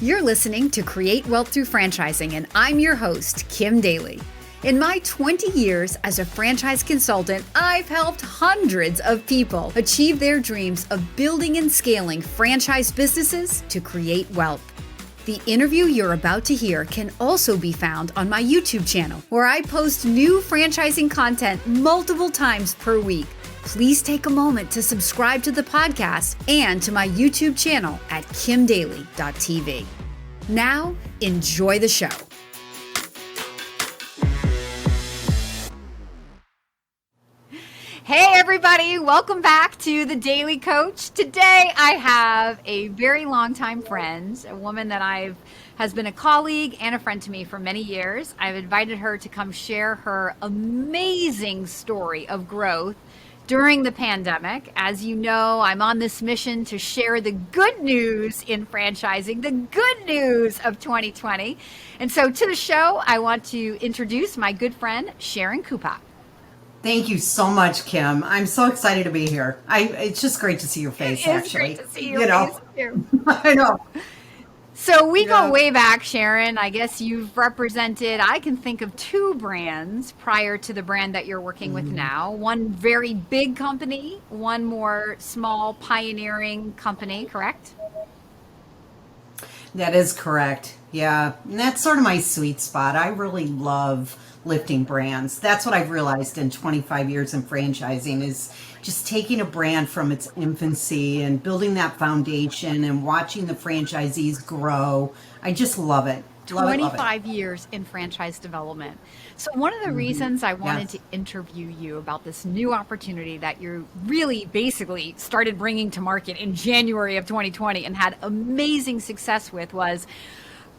You're listening to Create Wealth Through Franchising, and I'm your host, Kim Daly. In my 20 years as a franchise consultant, I've helped hundreds of people achieve their dreams of building and scaling franchise businesses to create wealth. The interview you're about to hear can also be found on my YouTube channel, where I post new franchising content multiple times per week. Please take a moment to subscribe to the podcast and to my YouTube channel at kimdaly.tv. Now, enjoy the show. Hey everybody, welcome back to The Daily Coach. Today I have a very long-time friend, a woman that has been a colleague and a friend to me for many years. I've invited her to come share her amazing story of growth during the pandemic. As you know, I'm on this mission to share the good news in franchising, the good news of 2020. And so to the show, I want to introduce my good friend, Sharon Cupach. Thank you so much, Kim. I'm so excited to be here. It's just great to see your face, actually. It's great to see your face, too. I know. So we go way back, Sharon. I guess you've represented, I can think of two brands prior to the brand that you're working with now. One very big company, one more small pioneering company, correct? That is correct. Yeah. And that's sort of my sweet spot. I really love lifting brands. That's what I've realized in 25 years in franchising is just taking a brand from its infancy and building that foundation and watching the franchisees grow. I just love it. 25 years in franchise development. So one of the reasons I wanted to interview you about this new opportunity that you really basically started bringing to market in January of 2020 and had amazing success with was,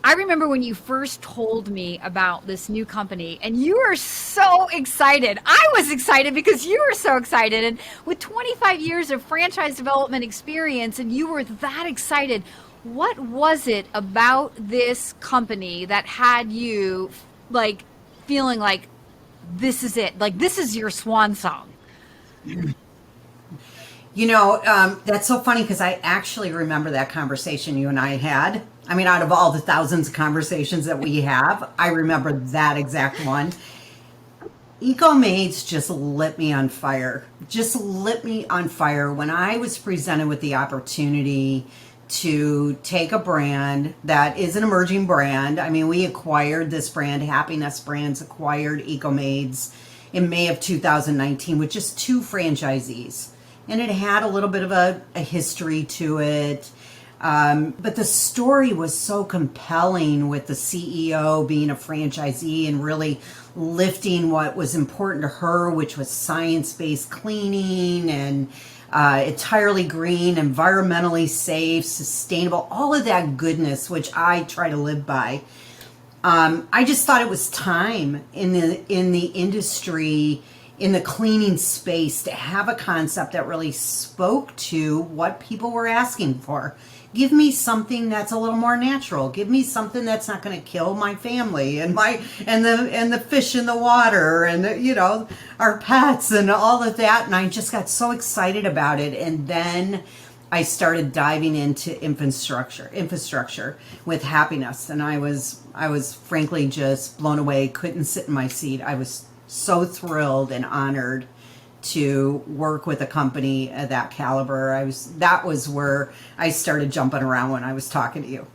I remember when you first told me about this new company and you were so excited. I was excited because you were so excited. And with 25 years of franchise development experience and you were that excited, what was it about this company that had you feeling like this is it? Like this is your swan song? You know, that's so funny because I actually remember that conversation you and I had. I mean, out of all the thousands of conversations that we have, I remember that exact one. ecomaids just lit me on fire. Just lit me on fire when I was presented with the opportunity to take a brand that is an emerging brand. I mean, we acquired this brand, Happiness Brands acquired ecomaids in May of 2019 with just two franchisees. And it had a little bit of a history to it. But the story was so compelling with the CEO being a franchisee and really lifting what was important to her, which was science-based cleaning and entirely green, environmentally safe, sustainable, all of that goodness, which I try to live by. I just thought it was time in the industry, in the cleaning space, to have a concept that really spoke to what people were asking for. Give me something that's a little more natural. Give me something that's not going to kill my family and the fish in the water and our pets and all of that. And I just got so excited about it. And then I started diving into infrastructure with Happiness, and I was frankly just blown away. Couldn't sit in my seat. I was so thrilled and honored to work with a company of that caliber. That was where I started jumping around when I was talking to you.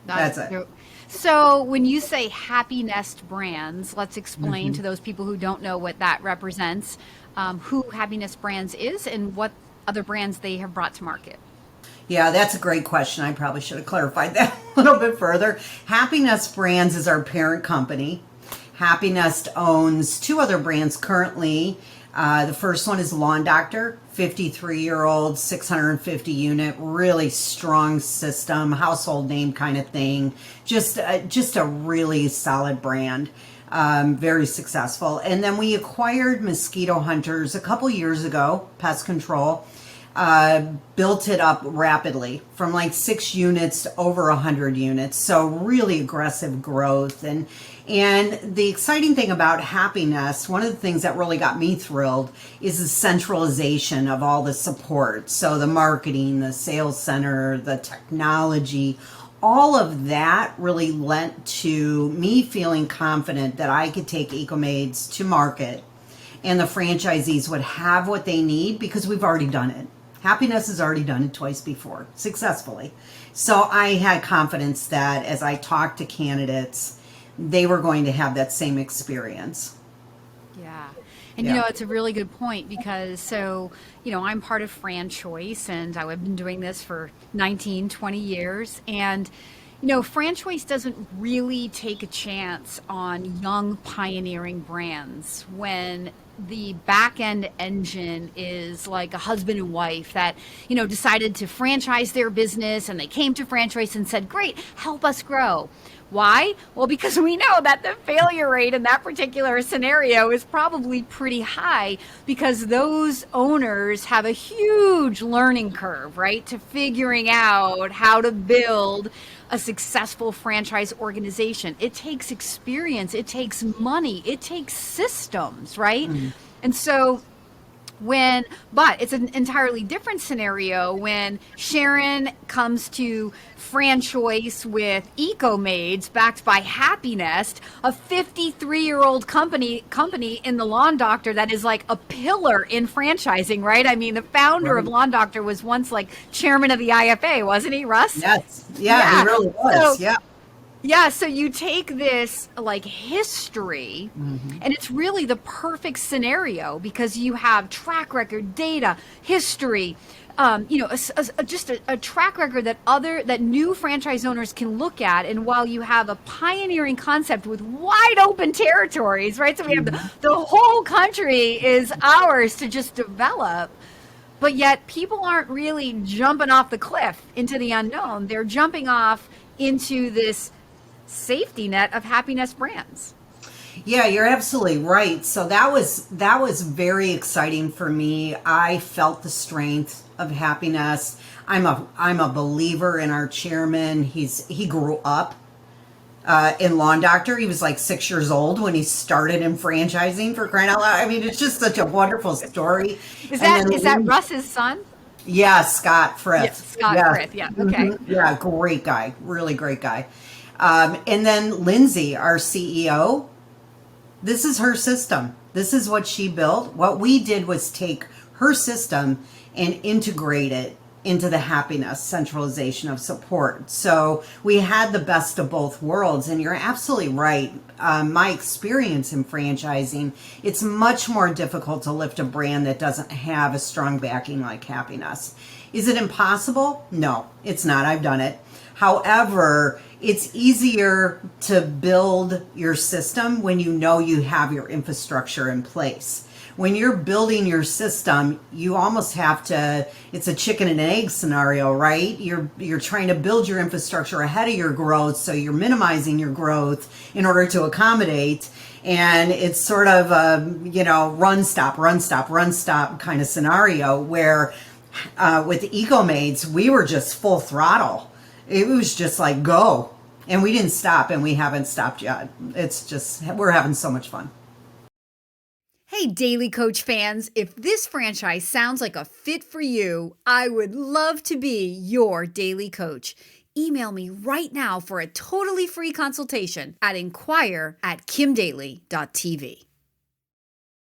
That's it. So when you say Happiness Brands, let's explain to those people who don't know what that represents, who Happiness Brands is and what other brands they have brought to market. Yeah, that's a great question. I probably should have clarified that a little bit further. Happiness Brands is our parent company. Happiness owns two other brands currently. The first one is Lawn Doctor, 53-year-old, 650 unit, really strong system, household name kind of thing. Just a really solid brand, very successful. And then we acquired Mosquito Hunters a couple years ago, pest control. Built it up rapidly from like 6 units to over 100 units. So really aggressive growth. And the exciting thing about Happiness, one of the things that really got me thrilled is the centralization of all the support. So the marketing, the sales center, the technology, all of that really lent to me feeling confident that I could take ecomaids to market and the franchisees would have what they need because we've already done it. Happiness has already done it twice before successfully. So I had confidence that as I talked to candidates, they were going to have that same experience. Yeah. And, you know, it's a really good point because, so, you know, I'm part of FranChoice and I've been doing this for 19, 20 years. And, you know, FranChoice doesn't really take a chance on young pioneering brands when the back end engine is like a husband and wife that, you know, decided to franchise their business and they came to FranChoice and said, great, help us grow. Why? Well, because we know that the failure rate in that particular scenario is probably pretty high because those owners have a huge learning curve, right? To figuring out how to build a successful franchise organization. It takes experience, it takes money, it takes systems, right? Mm-hmm. And so but it's an entirely different scenario when Sharon comes to FranChoice with ecomaids backed by Happiness, a 53-year-old company in the Lawn Doctor that is like a pillar in franchising, right? I mean, the founder of Lawn Doctor was once like chairman of the IFA, wasn't he, Russ? Yes. Yeah. He really was. So, yeah, so you take this like history, and it's really the perfect scenario because you have track record, data, history, you know, just a track record that new franchise owners can look at. And while you have a pioneering concept with wide open territories, right? So we have the whole country is ours to just develop. But yet people aren't really jumping off the cliff into the unknown. They're jumping off into this safety net of Happiness brands. Yeah, you're absolutely right. So that was very exciting for me. I felt the strength of Happiness. I'm a believer in our chairman. He grew up in Lawn Doctor. He was like 6 years old when he started in franchising, for crying out loud. I mean, it's just such a wonderful story. Is that Russ's son? Yeah, Scott Frith. Yeah, Scott Frith. Yeah. Okay. Yeah, great guy. Really great guy. And then Lindsay, our CEO, this is her system. This is what she built. What we did was take her system and integrate it into the Happiness centralization of support. So we had the best of both worlds. And you're absolutely right. My experience in franchising, it's much more difficult to lift a brand that doesn't have a strong backing like Happiness. Is it impossible? No, it's not. I've done it. However, it's easier to build your system when you know you have your infrastructure in place. When you're building your system, you almost have to, it's a chicken and egg scenario, right? You're trying to build your infrastructure ahead of your growth, so you're minimizing your growth in order to accommodate. And it's sort of a, run, stop kind of scenario where with ecomaids, we were just full throttle. It was just like, go. And we didn't stop, and we haven't stopped yet. It's just, we're having so much fun. Hey, Daily Coach fans, if this franchise sounds like a fit for you, I would love to be your Daily Coach. Email me right now for a totally free consultation at inquire@kimdaly.tv.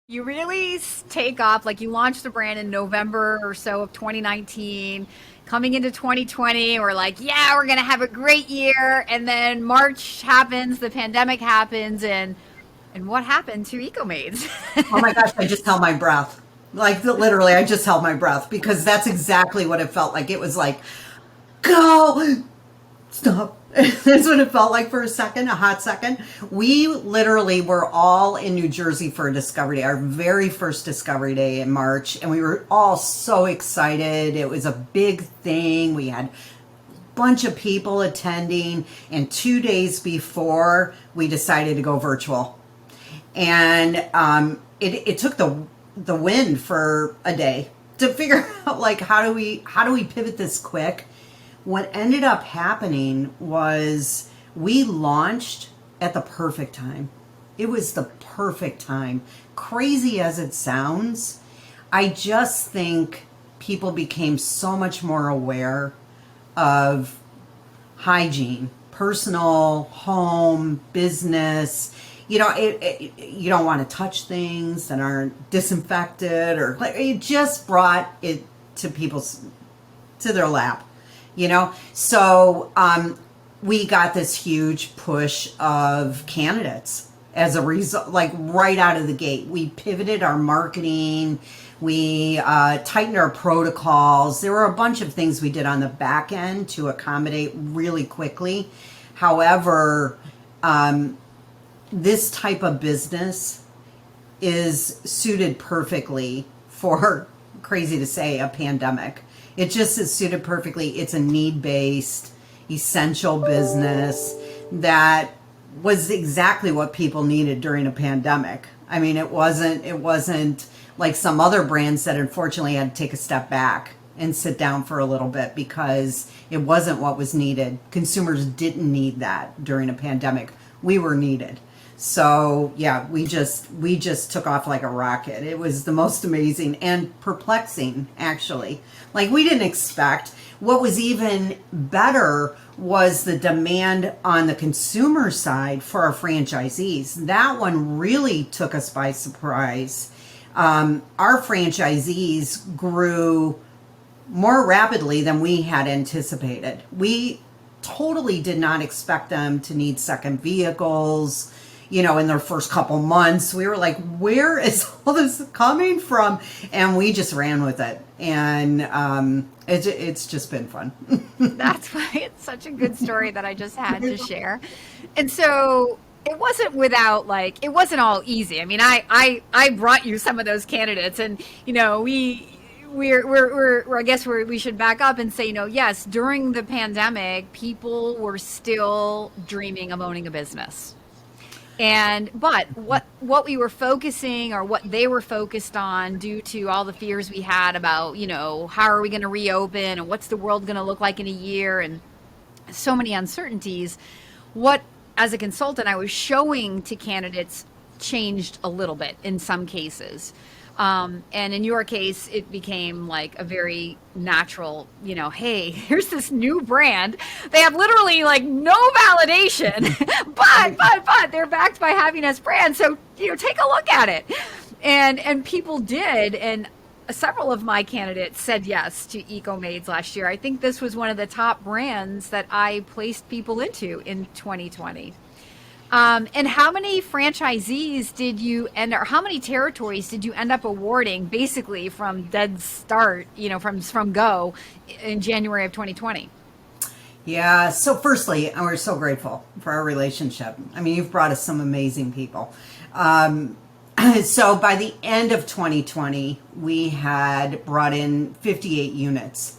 You really take off, like you launched the brand in November or so of 2019. Coming into 2020, we're like, yeah, we're going to have a great year. And then March happens, the pandemic happens, and what happened to ecomaids? Oh my gosh, I just held my breath. Like literally, I just held my breath because that's exactly what it felt like. It was like, go, stop. That's what it felt like for a hot second. We literally were all in New Jersey for a Discovery Day, our very first Discovery Day in March. And we were all so excited. It was a big thing. We had a bunch of people attending. And 2 days before, we decided to go virtual. And it took the wind for a day to figure out, like, how do we pivot this quick? What ended up happening was we launched at the perfect time. It was the perfect time. Crazy as it sounds, I just think people became so much more aware of hygiene, personal, home, business. You don't want to touch things that aren't disinfected, or like, it just brought it to to their lap, So we got this huge push of candidates as a result, like right out of the gate. We pivoted our marketing. We tightened our protocols. There were a bunch of things we did on the back end to accommodate really quickly. However, this type of business is suited perfectly for, crazy to say, a pandemic. It just is suited perfectly. It's a need-based, essential business that was exactly what people needed during a pandemic. I mean, it wasn't like some other brands that unfortunately had to take a step back and sit down for a little bit because it wasn't what was needed. Consumers didn't need that during a pandemic. We were needed. So yeah, we just took off like a rocket. It was the most amazing and perplexing, actually. Like, we didn't expect. What was even better was the demand on the consumer side for our franchisees. That one really took us by surprise. Our franchisees grew more rapidly than we had anticipated. We totally did not expect them to need second vehicles, in their first couple months. We were like, where is all this coming from? And we just ran with it. And it's just been fun. That's why it's such a good story that I just had to share. And so it wasn't it wasn't all easy. I mean, I brought you some of those candidates, and, we should back up and say, yes, during the pandemic, people were still dreaming of owning a business. But what we were focusing, or what they were focused on, due to all the fears we had about, how are we going to reopen, and what's the world going to look like in a year, and so many uncertainties, what, as a consultant, I was showing to candidates changed a little bit in some cases. And in your case, it became like a very natural, hey, here's this new brand. They have literally like no validation, but they're backed by Happiness Brand. So, take a look at it. And people did. And several of my candidates said yes to ecomaids last year. I think this was one of the top brands that I placed people into in 2020. And how many franchisees or how many territories did you end up awarding, basically from dead start, from go, in January of 2020? Yeah. So firstly, we're so grateful for our relationship. I mean, you've brought us some amazing people. So by the end of 2020, we had brought in 58 units.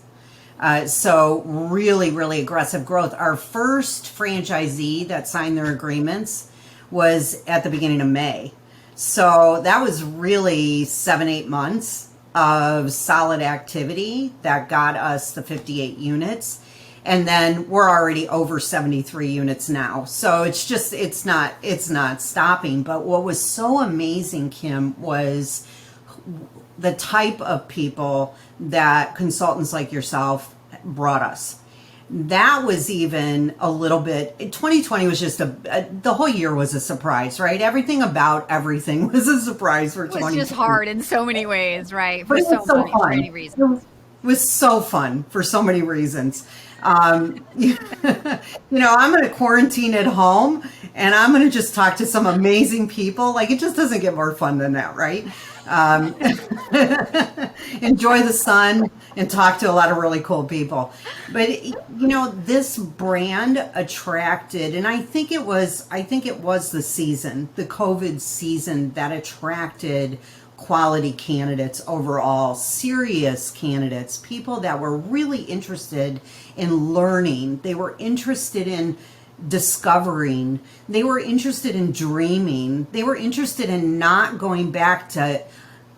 So really, really aggressive growth. Our first franchisee that signed their agreements was at the beginning of May. So that was really 7-8 months of solid activity that got us the 58 units. And then we're already over 73 units now. So it's not stopping. But what was so amazing, Kim, was the type of people that consultants like yourself brought us. That was even a little bit, 2020 was just the whole year was a surprise, right? Everything about everything was a surprise for 2020. It was just hard in so many ways, right? For many reasons. It was so fun for so many reasons. I'm going to quarantine at home, and I'm going to just talk to some amazing people. Like, it just doesn't get more fun than that, right? Enjoy the sun and talk to a lot of really cool people. But this brand attracted, and I think it was the season, the COVID season, that attracted quality candidates overall, serious candidates, people that were really interested in learning. They were interested in discovering. They were interested in dreaming. They were interested in not going back to,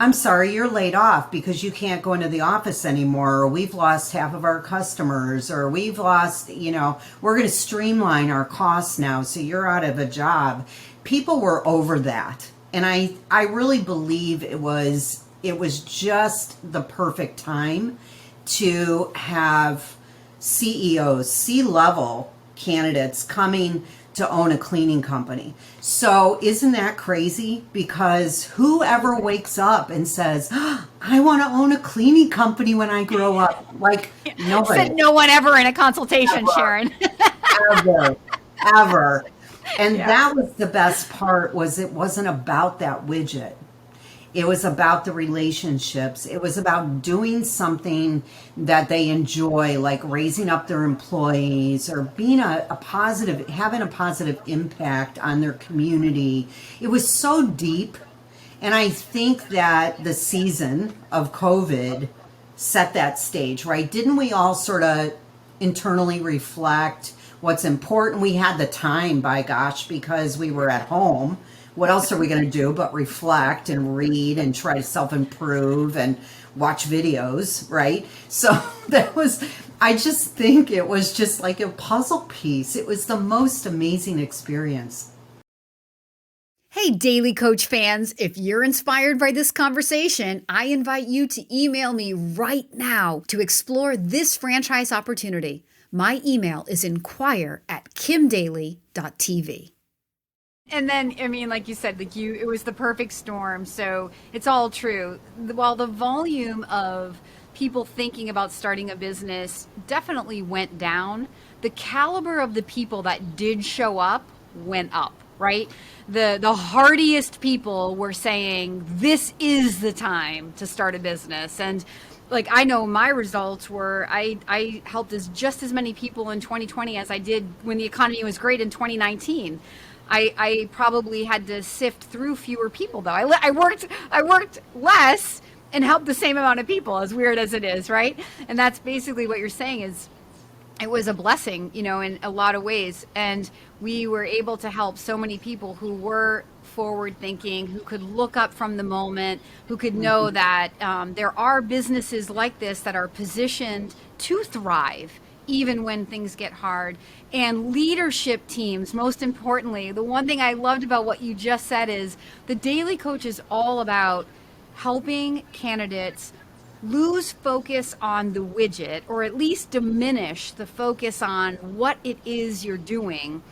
I'm sorry, you're laid off because you can't go into the office anymore, or we've lost half of our customers, or we've lost, we're going to streamline our costs now, so you're out of a job. People were over that. And I really believe it was just the perfect time to have CEOs, C-level candidates coming to own a cleaning company. So isn't that crazy? Because whoever wakes up and says, "Oh, I want to own a cleaning company when I grow up," like nobody. Said no one ever in a consultation, Sharon. Ever, ever. And Yeah. that was the best part, was it wasn't about that widget. It was about the relationships. It was about doing something that they enjoy, like raising up their employees or being a positive, having a positive impact on their community. It was so deep. And I think that the season of COVID set that stage, right? Didn't we all sort of internally reflect what's important? We had the time, by gosh, because we were at home. What else are we going to do but reflect and read and try to self-improve and watch videos, right? So that was, I just think it was just like a puzzle piece. It was the most amazing experience. Hey, Daily Coach fans, if you're inspired by this conversation, I invite you to email me right now to explore this franchise opportunity. My email is inquire@kimdaly.tv. And then, I mean, like you said, it was the perfect storm. So it's all true. While the volume of people thinking about starting a business definitely went down, the caliber of the people that did show up went up, right? The hardiest people were saying, this is the time to start a business. And like, I know my results were, I helped just as many people in 2020 as I did when the economy was great in 2019. I probably had to sift through fewer people, though. I worked less and helped the same amount of people, as weird as it is, right? And that's basically what you're saying is, it was a blessing, in a lot of ways. And we were able to help so many people who were forward thinking, who could look up from the moment, who could know that there are businesses like this that are positioned to thrive even when things get hard. And leadership teams, most importantly, the one thing I loved about what you just said is the Daily Coach is all about helping candidates lose focus on the widget, or at least diminish the focus on what it is you're doing,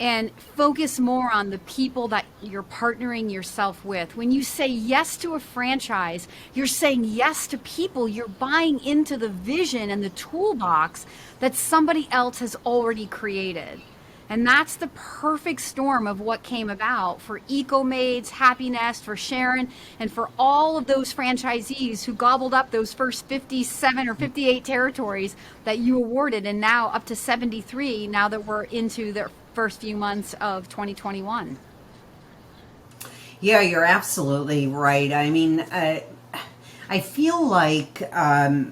and focus more on the people that you're partnering yourself with. When you say yes to a franchise, you're saying yes to people. You're buying into the vision and the toolbox that somebody else has already created. And that's the perfect storm of what came about for ecomaids, Happy Nest, for Sharon, and for all of those franchisees who gobbled up those first 57 or 58 territories that you awarded, and now up to 73 now that we're into the first few months of 2021. Yeah, you're absolutely right. I mean, I feel like our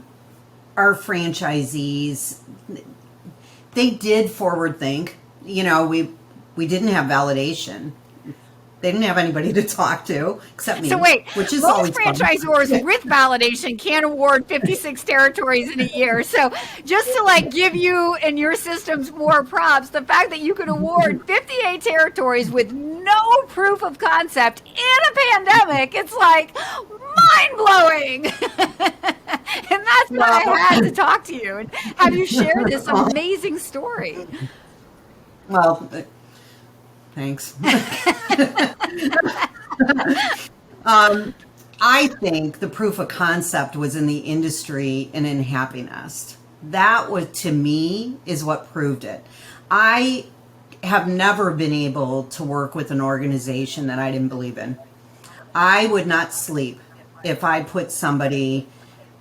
franchisees, they did forward think. We didn't have validation. They didn't have anybody to talk to except me. So wait, which is most always franchisors with validation can't award 56 territories in a year. So just to give you and your systems more props, the fact that you could award 58 territories with no proof of concept in a pandemic, it's like mind blowing. And that's why I had to talk to you and have you share this amazing story. Well, thanks. I think the proof of concept was in the industry and in Happy Nest. That was, to me, is what proved it. I have never been able to work with an organization that I didn't believe in. I would not sleep if I put somebody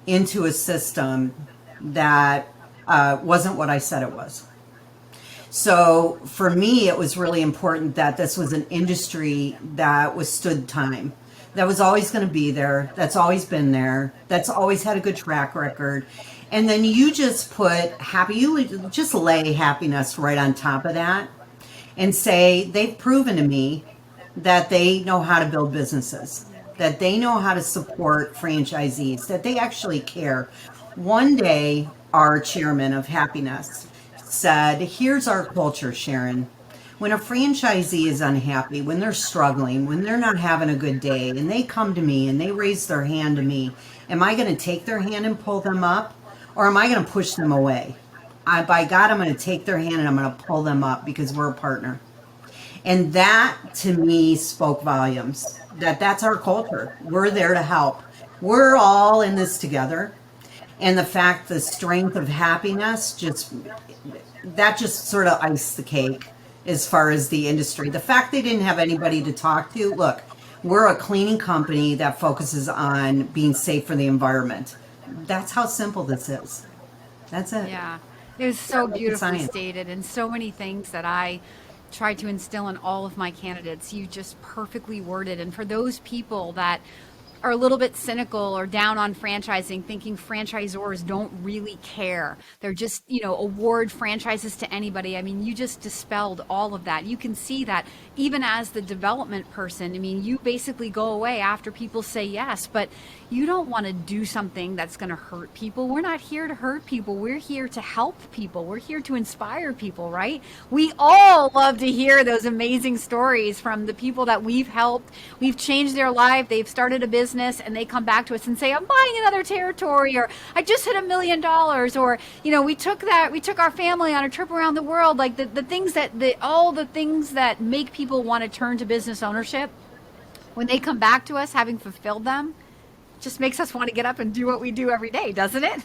into a system that wasn't what I said it was. So for me, it was really important that this was an industry that withstood time, that was always going to be there, that's always been there, that's always had a good track record. And then you just you just lay Happy Nest right on top of that and say, they've proven to me that they know how to build businesses, that they know how to support franchisees, that they actually care. One day, our chairman of Happy Nest said, here's our culture, Sharon. When a franchisee is unhappy, when they're struggling, when they're not having a good day, and they come to me and they raise their hand to me, am I going to take their hand and pull them up, or am I going to push them away? by God, I'm going to take their hand and I'm going to pull them up because we're a partner. And that to me spoke volumes. That's our culture. We're there to help. We're all in this together. And the fact, the strength of happiness, just sort of iced the cake as far as the industry. The fact they didn't have anybody to talk to, look, we're a cleaning company that focuses on being safe for the environment. That's how simple this is. That's it. Yeah, it was so beautifully stated, and so many things that I try to instill in all of my candidates. You just perfectly worded. And for those people that are a little bit cynical or down on franchising, thinking franchisors don't really care, they're just, award franchises to anybody. I mean, you just dispelled all of that. You can see that even as the development person, I mean, you basically go away after people say yes, but you don't want to do something that's going to hurt people. We're not here to hurt people. We're here to help people. We're here to inspire people, right? We all love to hear those amazing stories from the people that we've helped. We've changed their life. They've started a business and they come back to us and say, I'm buying another territory, or I just hit $1 million, or, we took our family on a trip around the world. Like all the things that make people want to turn to business ownership, when they come back to us having fulfilled them, just makes us want to get up and do what we do every day, doesn't it?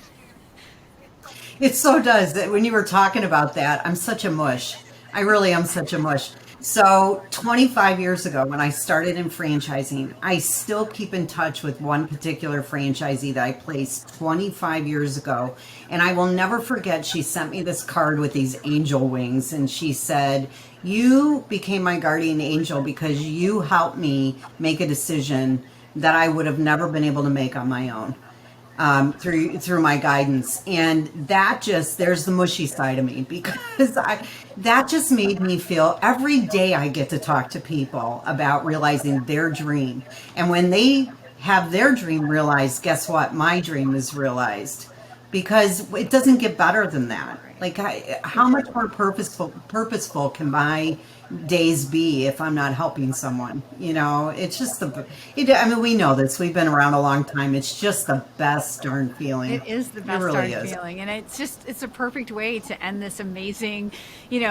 It so does. That when you were talking about that, I'm such a mush. I really am such a mush. So 25 years ago, when I started in franchising, I still keep in touch with one particular franchisee that I placed 25 years ago. And I will never forget, she sent me this card with these angel wings. And she said, you became my guardian angel because you helped me make a decision that I would have never been able to make on my own, through my guidance. And there's the mushy side of me, because that just made me feel every day I get to talk to people about realizing their dream. And when they have their dream realized, guess what? My dream is realized, because it doesn't get better than that. Like, how much more purposeful can my days be if I'm not helping someone? It's just we know this. We've been around a long time. It's just the best darn feeling. It is the best darn feeling. And it's a perfect way to end this amazing,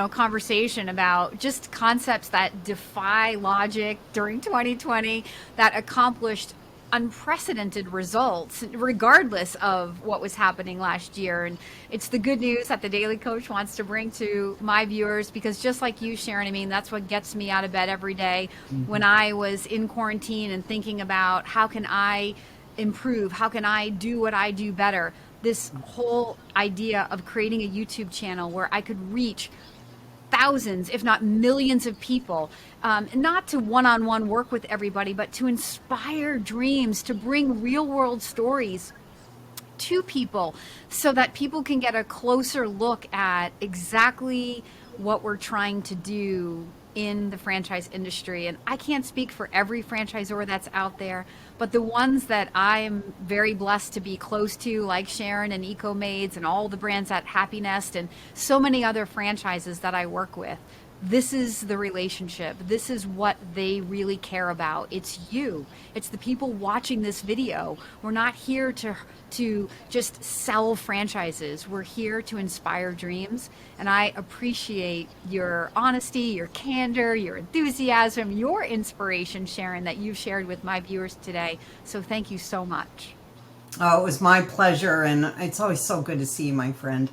conversation about just concepts that defy logic during 2020, that accomplished unprecedented results regardless of what was happening last year. And it's the good news that the Daily Coach wants to bring to my viewers, because just like you, Sharon, I mean, that's what gets me out of bed every day. Mm-hmm. When I was in quarantine and thinking about how can I improve, how can I do what I do better, this whole idea of creating a YouTube channel where I could reach thousands, if not millions of people, not to one-on-one work with everybody, but to inspire dreams, to bring real-world stories to people so that people can get a closer look at exactly what we're trying to do in the franchise industry. And I can't speak for every franchisor that's out there, but the ones that I'm very blessed to be close to, like Sharon and ecomaids and all the brands at Happy Nest and so many other franchises that I work with, this is the relationship. This is what they really care about. It's you. It's the people watching this video. We're not here to just sell franchises. We're here to inspire dreams. And I appreciate your honesty, your candor, your enthusiasm, your inspiration, Sharon, that you've shared with my viewers today. So thank you so much. Oh, it was my pleasure. And it's always so good to see you, my friend.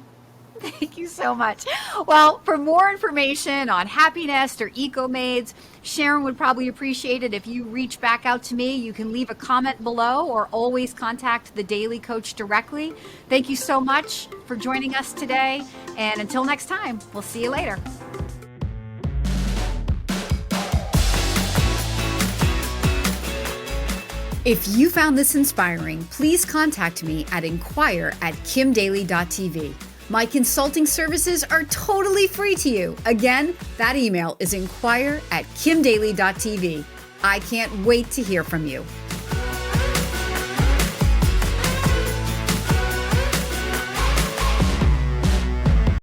Thank you so much. Well, for more information on Happy Nest or ecomaids, Sharon would probably appreciate it if you reach back out to me. You can leave a comment below or always contact the Daily Coach directly. Thank you so much for joining us today. And until next time, we'll see you later. If you found this inspiring, please contact me at inquire@kimdaly.tv. My consulting services are totally free to you. Again, that email is inquire@kimdaly.tv. I can't wait to hear from you.